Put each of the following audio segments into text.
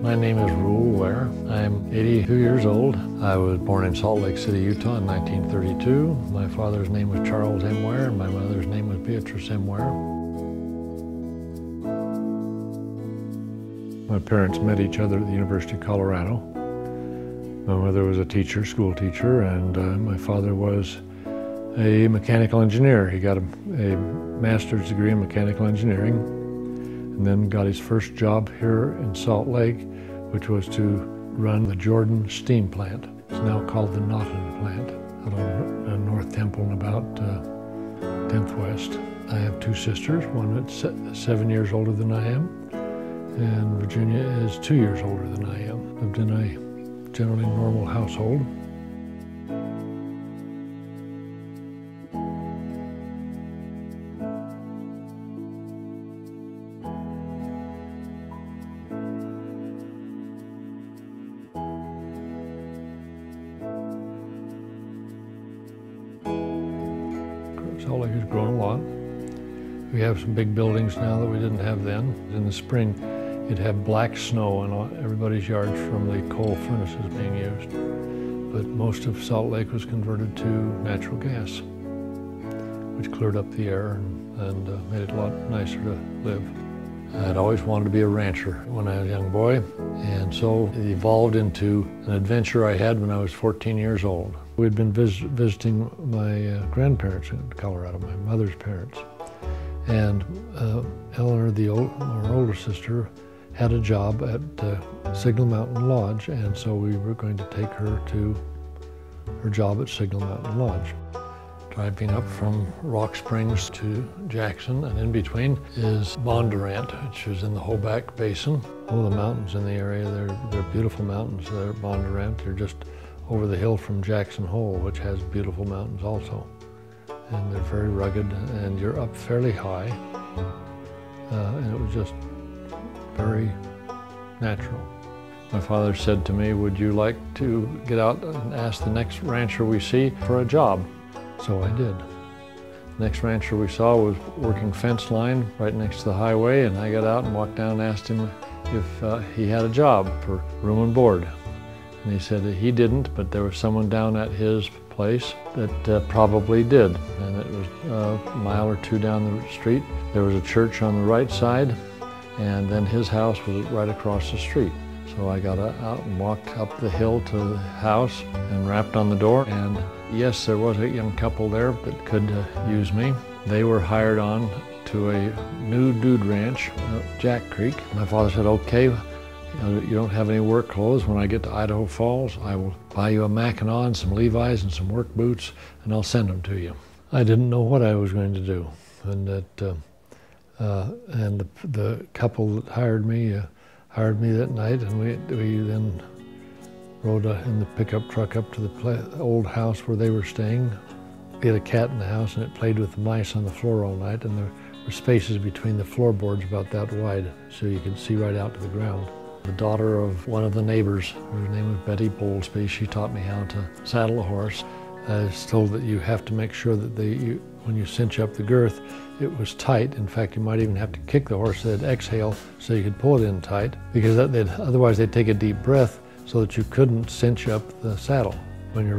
My name is Reuel Ware. I'm 82 years old. I was born in Salt Lake City, Utah in 1932. My father's name was Charles M. Ware and my mother's name was Beatrice M. Ware. My parents met each other at the University of Colorado. My mother was a teacher, school teacher, and my father was a mechanical engineer. He got a master's degree in mechanical engineering and then got his first job here in Salt Lake, which was to run the Jordan steam plant. It's now called the Naughton plant, out on North Temple and about 10th West. I have two sisters, one that's 7 years older than I am, and Virginia is 2 years older than I am. Lived in a generally normal household. Salt Lake has grown a lot. We have some big buildings now that we didn't have then. In the spring, you'd have black snow in everybody's yards from the coal furnaces being used. But most of Salt Lake was converted to natural gas, which cleared up the air and made it a lot nicer to live. I'd always wanted to be a rancher when I was a young boy, and so it evolved into an adventure I had when I was 14 years old. We'd been visiting my grandparents in Colorado, my mother's parents, and Eleanor, our older sister, had a job at Signal Mountain Lodge, and so we were going to take her to her job at Signal Mountain Lodge. Driving up from Rock Springs to Jackson, and in between is Bondurant, which is in the Hoback Basin. All the mountains in the area, they're beautiful mountains there at Bondurant. They're just over the hill from Jackson Hole, which has beautiful mountains also. And they're very rugged, and you're up fairly high. And it was just very natural. My father said to me, "Would you like to get out and ask the next rancher we see for a job?" So I did. The next rancher we saw was working fence line right next to the highway, and I got out and walked down and asked him if he had a job for room and board. And he said that he didn't, but there was someone down at his place that probably did. And it was a mile or two down the street. There was a church on the right side, and then his house was right across the street. So I got out and walked up the hill to the house and rapped on the door. And yes, there was a young couple there that could use me. They were hired on to a new dude ranch, Jack Creek. My father said, "Okay, you don't have any work clothes. When I get to Idaho Falls, I will buy you a Mackinac and some Levi's and some work boots, and I'll send them to you." I didn't know what I was going to do, and the couple that hired me that night, and we then rode in the pickup truck up to the old house where they were staying. We had a cat in the house, and it played with the mice on the floor all night, and there were spaces between the floorboards about that wide, so you could see right out to the ground. The daughter of one of the neighbors, her name was Betty Bowlesby, she taught me how to saddle a horse. I was told that you have to make sure that when you cinch up the girth, it was tight. In fact, you might even have to kick the horse so they'd exhale so you could pull it in tight, because otherwise they'd take a deep breath so that you couldn't cinch up the saddle. When you're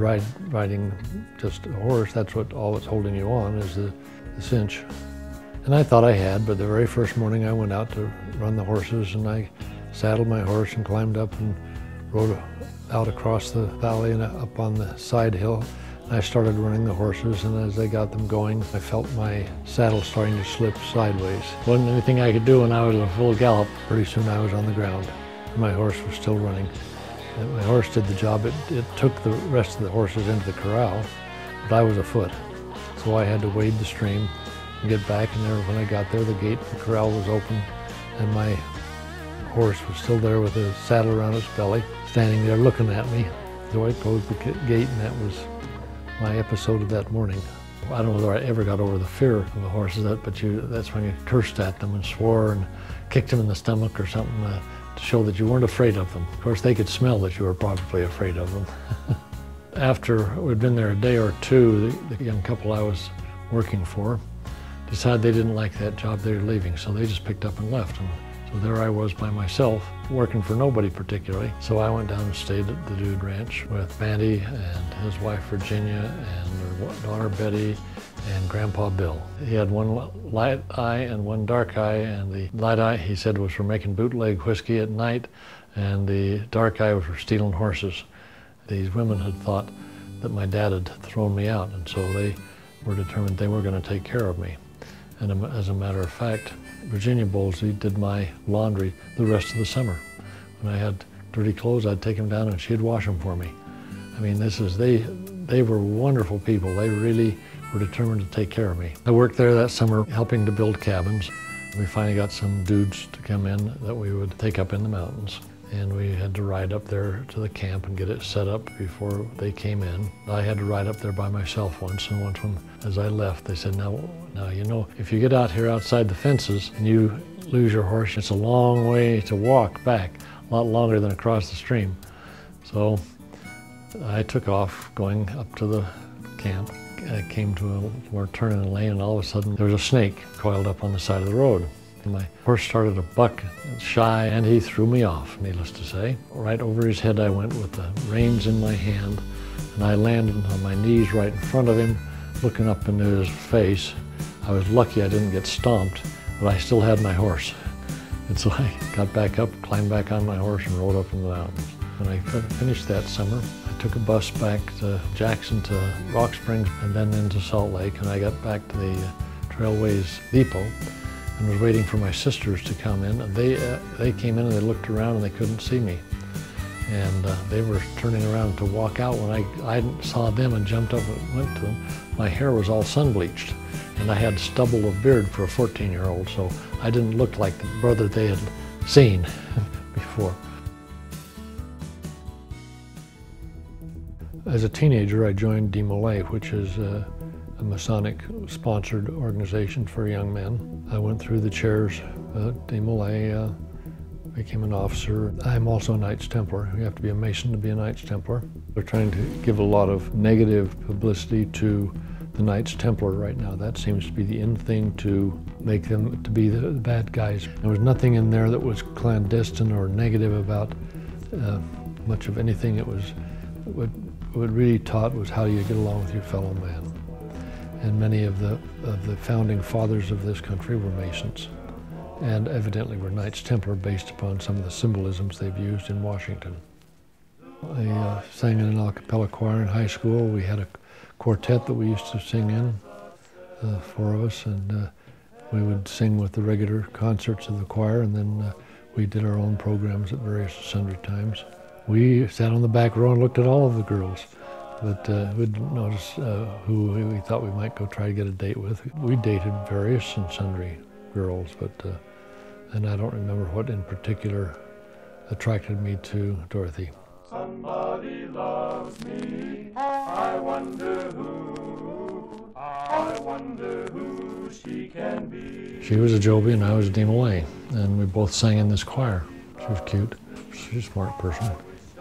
riding just a horse, that's all that's holding you on is the cinch. And I thought I had, but the very first morning I went out to run the horses, and I saddled my horse and climbed up and rode out across the valley and up on the side hill. I started running the horses, and as I got them going, I felt my saddle starting to slip sideways. Wasn't anything I could do when I was in full gallop. Pretty soon I was on the ground. My horse was still running. And my horse did the job. It took the rest of the horses into the corral, but I was afoot. So I had to wade the stream and get back, and when I got there, the gate of the corral was open, and my horse was still there with a saddle around its belly, standing there looking at me. So I closed the gate, and that was my episode of that morning. I don't know whether I ever got over the fear of the horses, but that's when you cursed at them and swore and kicked them in the stomach or something to show that you weren't afraid of them. Of course, they could smell that you were probably afraid of them. After we'd been there a day or two, the young couple I was working for decided they didn't like that job they were leaving, so they just picked up and left. And So there I was by myself, working for nobody particularly. So I went down and stayed at the Dude Ranch with Bandy and his wife Virginia and their daughter Betty and Grandpa Bill. He had one light eye and one dark eye, and the light eye, he said, was for making bootleg whiskey at night, and the dark eye was for stealing horses. These women had thought that my dad had thrown me out, and so they were determined they were going to take care of me. And as a matter of fact, Virginia Bowlesy did my laundry the rest of the summer. When I had dirty clothes, I'd take them down and she'd wash them for me. I mean, they were wonderful people. They really were determined to take care of me. I worked there that summer helping to build cabins. We finally got some dudes to come in that we would take up in the mountains. And we had to ride up there to the camp and get it set up before they came in. I had to ride up there by myself once, and once as I left, they said, now, you know, if you get out here outside the fences and you lose your horse, it's a long way to walk back, a lot longer than across the stream. So I took off going up to the camp. I came to a turn in the lane, and all of a sudden there was a snake coiled up on the side of the road. And my horse started to buck shy, and he threw me off, needless to say. Right over his head I went with the reins in my hand, and I landed on my knees right in front of him, looking up into his face. I was lucky I didn't get stomped, but I still had my horse. And so I got back up, climbed back on my horse, and rode up in the mountains. When I finished that summer, I took a bus back to Jackson to Rock Springs and then into Salt Lake, and I got back to the Trailways Depot and was waiting for my sisters to come in. And they came in and they looked around and they couldn't see me. And they were turning around to walk out when I saw them and jumped up and went to them. My hair was all sun-bleached, and I had stubble of beard for a 14-year-old, so I didn't look like the brother they had seen before. As a teenager, I joined DeMolay, which is a Masonic-sponsored organization for young men. I went through the chairs at DeMolay, became an officer. I'm also a Knights Templar. You have to be a Mason to be a Knights Templar. They're trying to give a lot of negative publicity to the Knights Templar right now. That seems to be the in thing to make them to be the bad guys. There was nothing in there that was clandestine or negative about much of anything. It was what really taught was how you get along with your fellow man. And many of the founding fathers of this country were Masons, and evidently were Knights Templar based upon some of the symbolisms they've used in Washington. I sang in an a cappella choir in high school. We had a quartet that we used to sing in, 4 of us, and we would sing with the regular concerts of the choir, and then we did our own programs at various sundry times. We sat on the back row and looked at all of the girls, but we didn't notice who we thought we might go try to get a date with. We dated various and sundry girls, but and I don't remember what in particular attracted me to Dorothy. Somebody loves me, I wonder who she can be. She was a Joby and I was a DeMolay, and we both sang in this choir. She was cute. She's a smart person.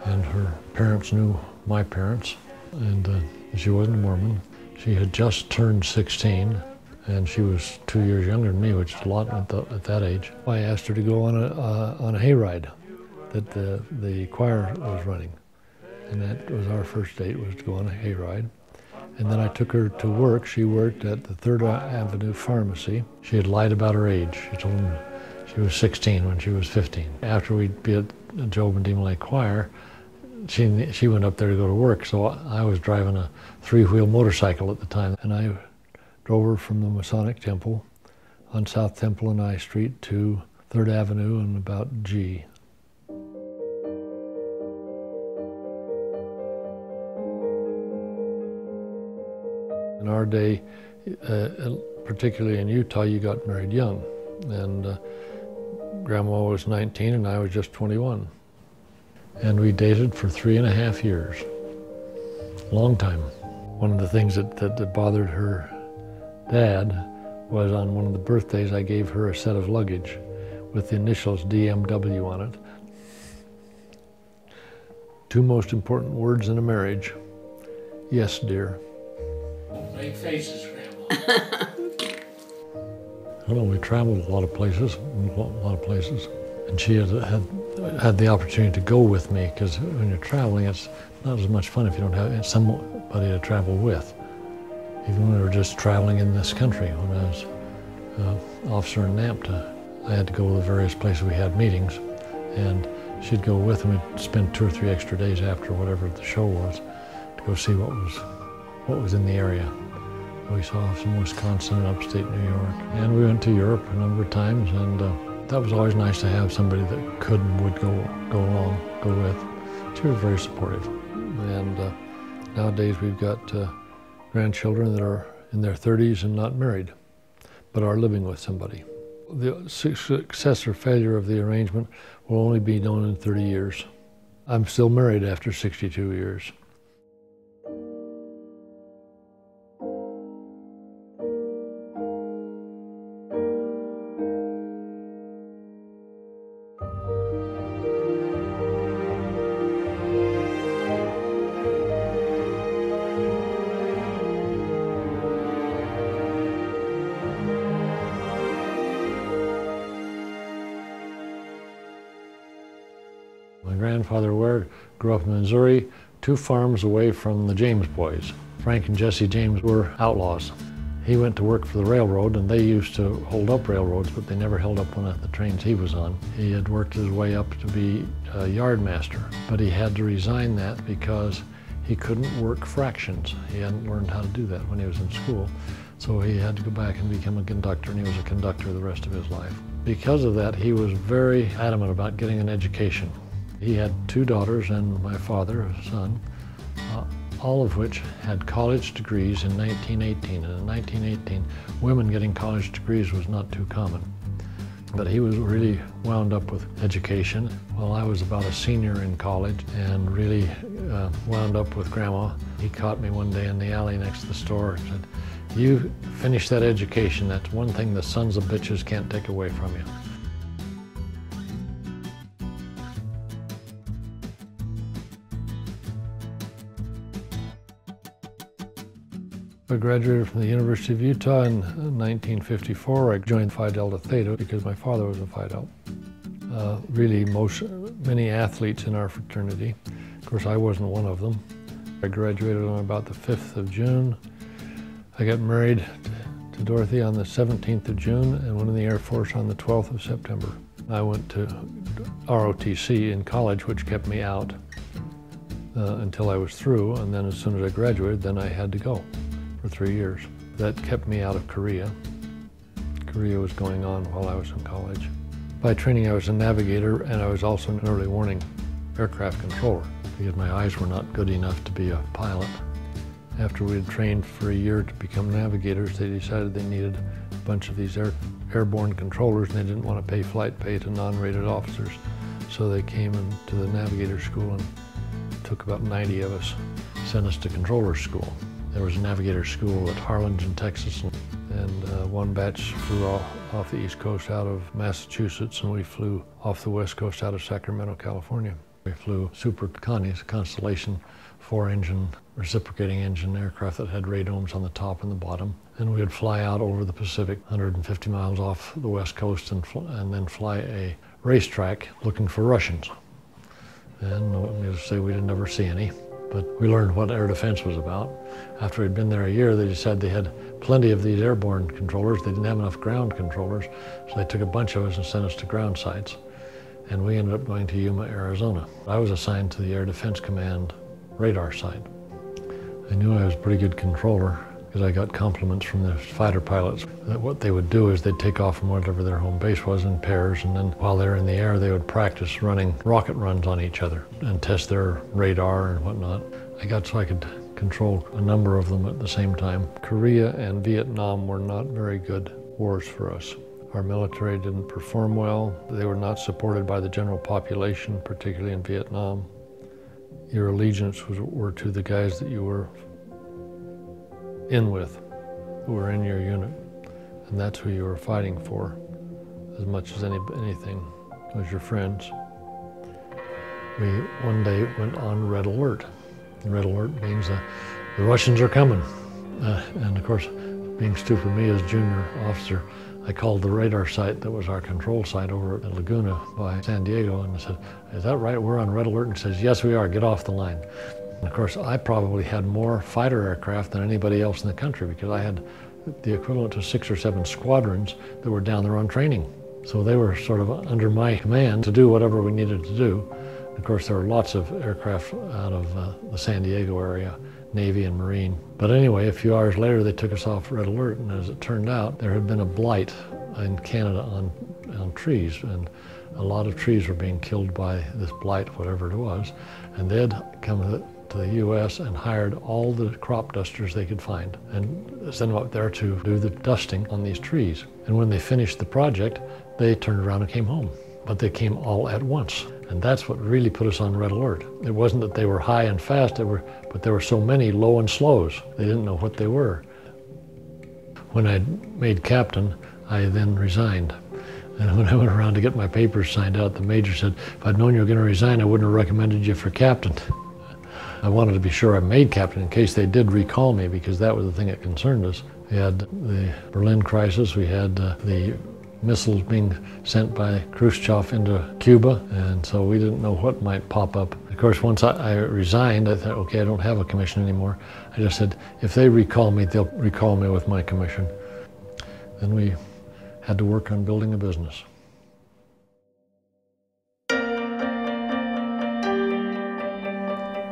And her parents knew my parents, and she wasn't a Mormon. She had just turned 16, and she was 2 years younger than me, which is a lot at that age. I asked her to go on a hayride that the choir was running, and that was our first date, was to go on a hayride. And then I took her to work. She worked at the 3rd Avenue Pharmacy. She had lied about her age. She told me she was 16 when she was 15. After we'd be at the Job and DeMolay choir, she went up there to go to work, so I was driving a 3-wheel motorcycle at the time, and I drove her from the Masonic Temple on South Temple and I Street to 3rd Avenue and about G. In our day, particularly in Utah, you got married young, and Grandma was 19 and I was just 21. And we dated for 3.5 years. Long time. One of the things that bothered her dad was on one of the birthdays I gave her a set of luggage with the initials DMW on it. 2 most important words in a marriage. Yes, dear. Make faces, Grandma. Well, we traveled a lot of places, and she had the opportunity to go with me, because when you're traveling, it's not as much fun if you don't have somebody to travel with. Even when we were just traveling in this country, when I was officer in NAMTA, I had to go to the various places we had meetings, and she'd go with, and we'd spend 2 or 3 extra days after whatever the show was to go see what was in the area. We saw some Wisconsin and upstate New York, and we went to Europe a number of times, and that was always nice to have somebody that could and would go with. She was very supportive, and nowadays we've got grandchildren that are in their 30s and not married, but are living with somebody. The success or failure of the arrangement will only be known in 30 years. I'm still married after 62 years. My grandfather Ware grew up in Missouri, 2 farms away from the James boys. Frank and Jesse James were outlaws. He went to work for the railroad, and they used to hold up railroads, but they never held up one of the trains he was on. He had worked his way up to be a yard master, but he had to resign that because he couldn't work fractions. He hadn't learned how to do that when he was in school. So he had to go back and become a conductor, and he was a conductor the rest of his life. Because of that, he was very adamant about getting an education. He had 2 daughters and my father, a son, all of which had college degrees in 1918. And in 1918, women getting college degrees was not too common. But he was really wound up with education. Well, I was about a senior in college and really wound up with Grandma. He caught me one day in the alley next to the store and said, "You finish that education. That's one thing the sons of bitches can't take away from you." I graduated from the University of Utah in 1954. I joined Phi Delta Theta because my father was a Phi Delta. Many athletes in our fraternity. Of course, I wasn't one of them. I graduated on about the 5th of June. I got married to Dorothy on the 17th of June and went in the Air Force on the 12th of September. I went to ROTC in college, which kept me out until I was through, and then as soon as I graduated, then I had to go for 3 years. That kept me out of Korea. Korea was going on while I was in college. By training, I was a navigator, and I was also an early warning aircraft controller because my eyes were not good enough to be a pilot. After we had trained for a year to become navigators, they decided they needed a bunch of these airborne controllers, and they didn't want to pay flight pay to non-rated officers. So they came into the navigator school and took about 90 of us, sent us to controller school. There was a navigator school at Harlingen, Texas, and one batch flew off the East Coast out of Massachusetts, and we flew off the West Coast out of Sacramento, California. We flew Super Connies, Constellation 4-engine, reciprocating engine aircraft that had radomes on the top and the bottom. And we would fly out over the Pacific, 150 miles off the West Coast, and then fly a racetrack looking for Russians. And needless to say, we didn't ever see any. But we learned what air defense was about. After we'd been there a year, they decided they had plenty of these airborne controllers. They didn't have enough ground controllers, so they took a bunch of us and sent us to ground sites. And we ended up going to Yuma, Arizona. I was assigned to the Air Defense Command radar site. I knew I was a pretty good controller because I got compliments from the fighter pilots that what they would do is they'd take off from whatever their home base was in pairs, and then while they're in the air, they would practice running rocket runs on each other and test their radar and whatnot. I got so I could control a number of them at the same time. Korea and Vietnam were not very good wars for us. Our military didn't perform well. They were not supported by the general population, particularly in Vietnam. Your allegiance were to the guys that you were in with, who were in your unit. And that's who you were fighting for, as much as anything, was your friends. We one day went on red alert. And red alert means the Russians are coming. And of course, being stupid me as junior officer, I called the radar site that was our control site over at Laguna by San Diego, and I said, "Is that right? We're on red alert." And he says, "Yes, we are. Get off the line." And of course, I probably had more fighter aircraft than anybody else in the country because I had the equivalent to 6 or 7 squadrons that were down there on training. So they were sort of under my command to do whatever we needed to do. Of course, there were lots of aircraft out of the San Diego area, Navy and Marine. But anyway, a few hours later, they took us off red alert, and as it turned out, there had been a blight in Canada on trees, and a lot of trees were being killed by this blight, whatever it was, and they'd come to the U.S. and hired all the crop dusters they could find and sent them up there to do the dusting on these trees. And when they finished the project, they turned around and came home. But they came all at once. And that's what really put us on red alert. It wasn't that they were high and fast, but there were so many low and slows. They didn't know what they were. When I made captain, I then resigned. And when I went around to get my papers signed out, the major said, "If I'd known you were going to resign, I wouldn't have recommended you for captain." I wanted to be sure I made captain in case they did recall me, because that was the thing that concerned us. We had the Berlin crisis, we had the missiles being sent by Khrushchev into Cuba, and so we didn't know what might pop up. Of course, once I resigned, I thought, okay, I don't have a commission anymore. I just said, if they recall me, they'll recall me with my commission. Then we had to work on building a business.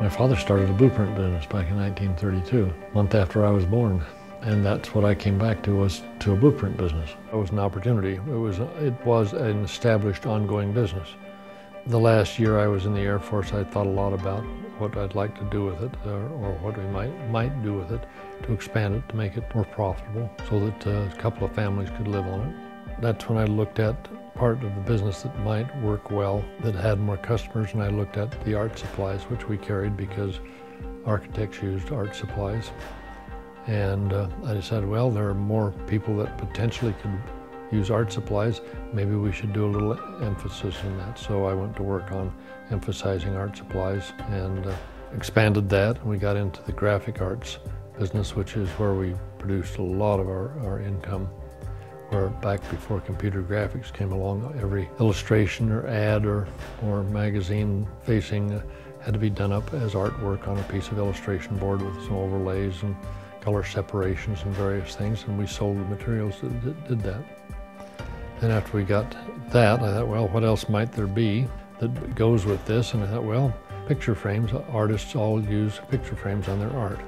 My father started a blueprint business back in 1932, a month after I was born. And that's what I came back to, was to a blueprint business. It was an opportunity. It was an established ongoing business. The last year I was in the Air Force, I thought a lot about what I'd like to do with it, or what we might do with it to expand it, to make it more profitable so that a couple of families could live on it. That's when I looked at part of the business that might work well, that had more customers, and I looked at the art supplies, which we carried because architects used art supplies. And I decided, well, there are more people that potentially could use art supplies. Maybe we should do a little emphasis in that. So I went to work on emphasizing art supplies and expanded that. And we got into the graphic arts business, which is where we produced a lot of our income. Where back before computer graphics came along, every illustration or ad or magazine facing had to be done up as artwork on a piece of illustration board with some overlays and color separations and various things, and we sold the materials that did that. Then after we got that, I thought, well, what else might there be that goes with this? And I thought, well, picture frames. Artists all use picture frames on their art.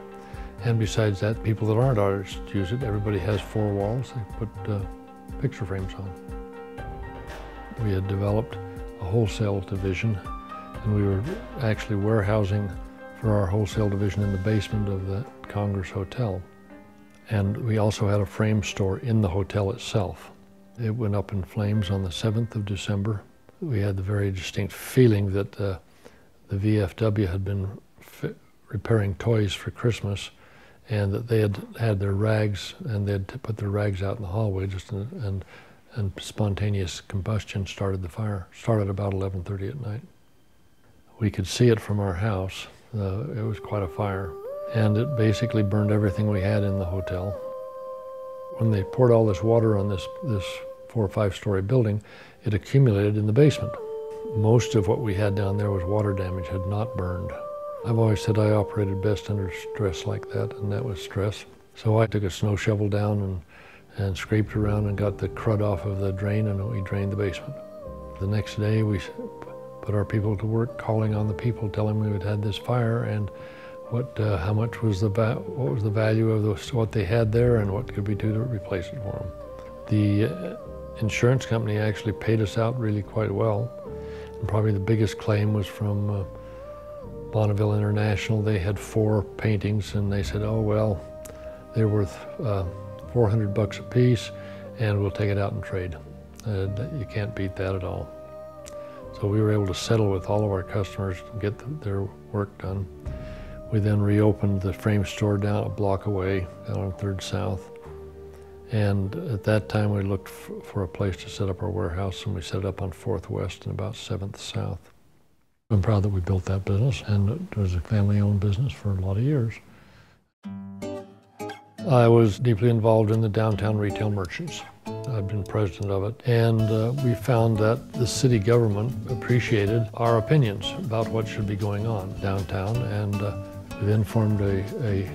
And besides that, people that aren't artists use it. Everybody has 4 walls. They put picture frames on. We had developed a wholesale division, and we were actually warehousing for our wholesale division in the basement of the Congress Hotel. And we also had a frame store in the hotel itself. It went up in flames on the 7th of December. We had the very distinct feeling that the VFW had been repairing toys for Christmas, and that they had their rags, and they'd put their rags out in the hallway, and spontaneous combustion started the fire. Started about 11:30 at night. We could see it from our house. It was quite a fire, and it basically burned everything we had in the hotel. When they poured all this water on this 4 or 5-story building, it accumulated in the basement. Most of what we had down there was water damage, had not burned. I've always said I operated best under stress like that, and that was stress. So I took a snow shovel down and scraped around and got the crud off of the drain, and we drained the basement. The next day we put our people to work calling on the people, telling them we had had this fire and what was the value of what they had there and what could we do to replace it for them. The insurance company actually paid us out really quite well, and probably the biggest claim was from Bonneville International. They had 4 paintings, and they said, oh well, they're worth $400 a piece, and we'll take it out and trade. You can't beat that at all. So we were able to settle with all of our customers to get their work done. We then reopened the frame store down a block away, down on 3rd South. And at that time we looked for a place to set up our warehouse, and we set it up on 4th West and about 7th South. I'm proud that we built that business, and it was a family-owned business for a lot of years. I was deeply involved in the downtown retail merchants. I've been president of it, and we found that the city government appreciated our opinions about what should be going on downtown, and we then formed a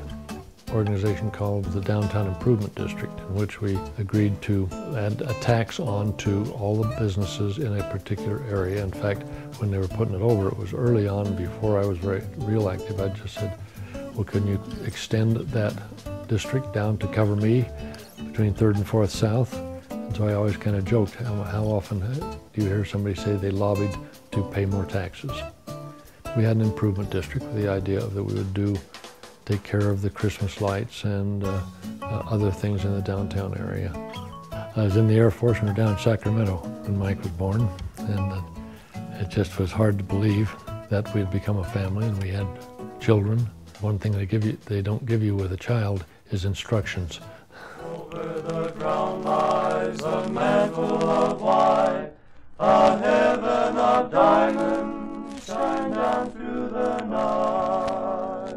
organization called the Downtown Improvement District, in which we agreed to add a tax on to all the businesses in a particular area. In fact, when they were putting it over, it was early on, before I was real active. I just said, well, couldn't you extend that district down to cover me between 3rd and 4th South? And so I always kind of joked, how often do you hear somebody say they lobbied to pay more taxes? We had an improvement district with the idea that we would take care of the Christmas lights and other things in the downtown area. I was in the Air Force when we were down in Sacramento when Mike was born, and it just was hard to believe that we had become a family and we had children. One thing they don't give you with a child is instructions. Over the ground lies a mantle of white, a heaven of diamonds shine down through the night.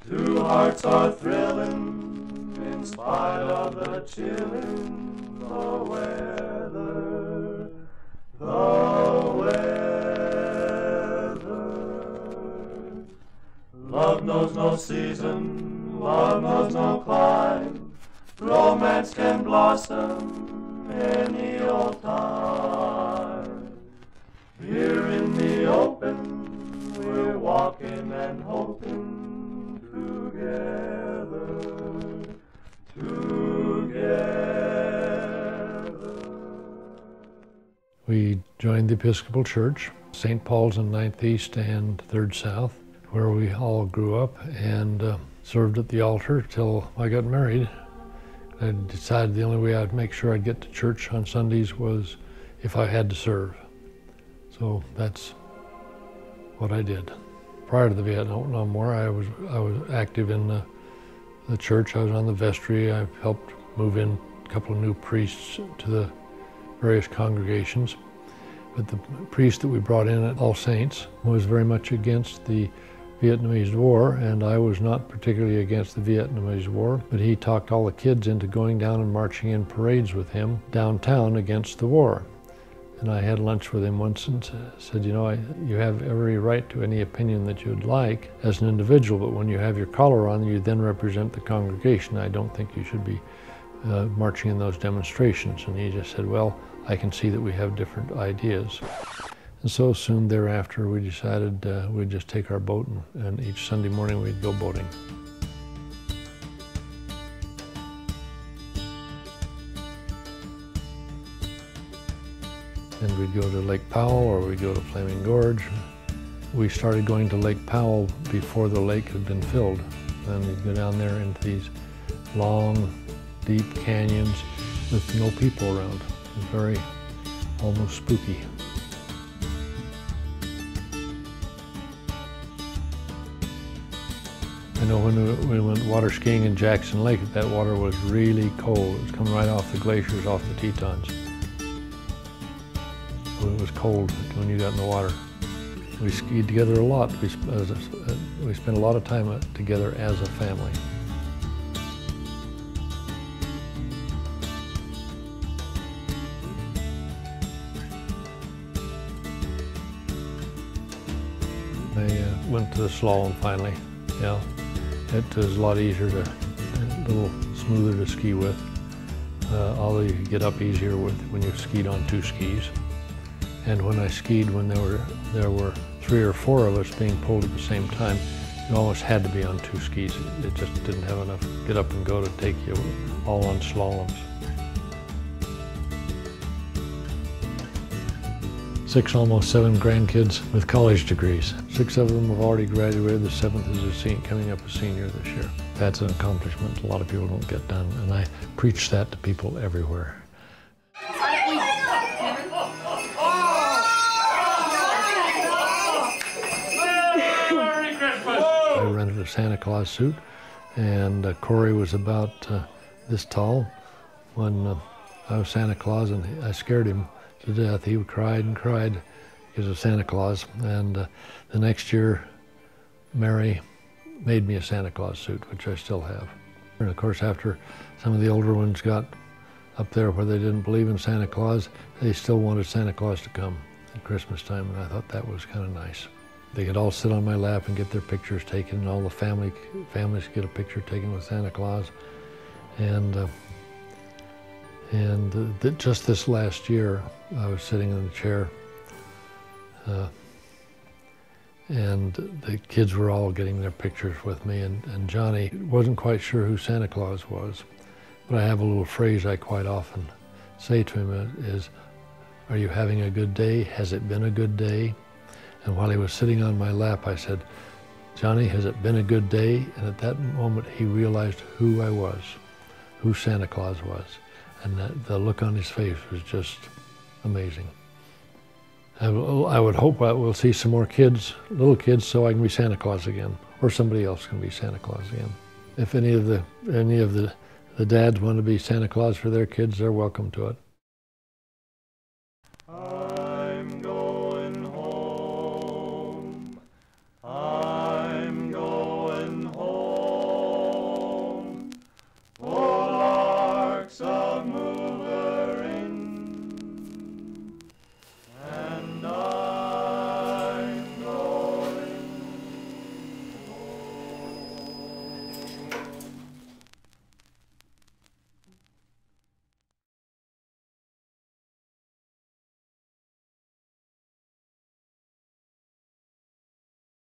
Two hearts are thrilling in spite of the chilling, the weather, the weather. Love knows no season, love knows no clime, romance can blossom any old time. Here in the open, we're walking and hoping together, together. We joined the Episcopal Church, St. Paul's in 9th East and 3rd South, where we all grew up, and served at the altar till I got married. I decided the only way I'd make sure I'd get to church on Sundays was if I had to serve. So that's what I did. Prior to the Vietnam War, I was active in the church. I was on the vestry. I helped move in a couple of new priests to the various congregations. But the priest that we brought in at All Saints was very much against the Vietnamese War, and I was not particularly against the Vietnamese War, but he talked all the kids into going down and marching in parades with him downtown against the war. And I had lunch with him once and said, you know, you have every right to any opinion that you'd like as an individual, but when you have your collar on, you then represent the congregation. I don't think you should be marching in those demonstrations. And he just said, well, I can see that we have different ideas. And so soon thereafter, we decided we'd just take our boat and each Sunday morning we'd go boating. And we'd go to Lake Powell or we'd go to Flaming Gorge. We started going to Lake Powell before the lake had been filled. And we'd go down there into these long, deep canyons with no people around. It was very, almost spooky. I know when we went water skiing in Jackson Lake, that water was really cold. It was coming right off the glaciers, off the Tetons. It was cold when you got in the water. We skied together a lot. We spent a lot of time together as a family. I went to the slalom finally. Yeah, it was a lot easier a little smoother to ski with. Although you could get up easier when you skied on 2 skis. And when I skied, when there were 3 or 4 of us being pulled at the same time, you almost had to be on 2 skis. It just didn't have enough get up and go to take you all on slaloms. 6, almost 7 grandkids with college degrees. 6 of them have already graduated. The 7th is coming up a senior this year. That's an accomplishment a lot of people don't get done, and I preach that to people everywhere. I rented a Santa Claus suit, and Corey was about this tall when I was Santa Claus, and I scared him to death. He cried and cried because of Santa Claus, and the next year Mary made me a Santa Claus suit, which I still have. And of course, after some of the older ones got up there where they didn't believe in Santa Claus, they still wanted Santa Claus to come at Christmas time, and I thought that was kind of nice. They could all sit on my lap and get their pictures taken, and all the families get a picture taken with Santa Claus. And just this last year, I was sitting in the chair, and the kids were all getting their pictures with me, and Johnny wasn't quite sure who Santa Claus was. But I have a little phrase I quite often say to him is, "Are you having a good day? Has it been a good day?" And while he was sitting on my lap, I said, "Johnny, has it been a good day?" And at that moment, he realized who I was, who Santa Claus was. And the look on his face was just amazing. I would hope we'll see some more kids, little kids, so I can be Santa Claus again, or somebody else can be Santa Claus again. If any of the dads want to be Santa Claus for their kids, they're welcome to it.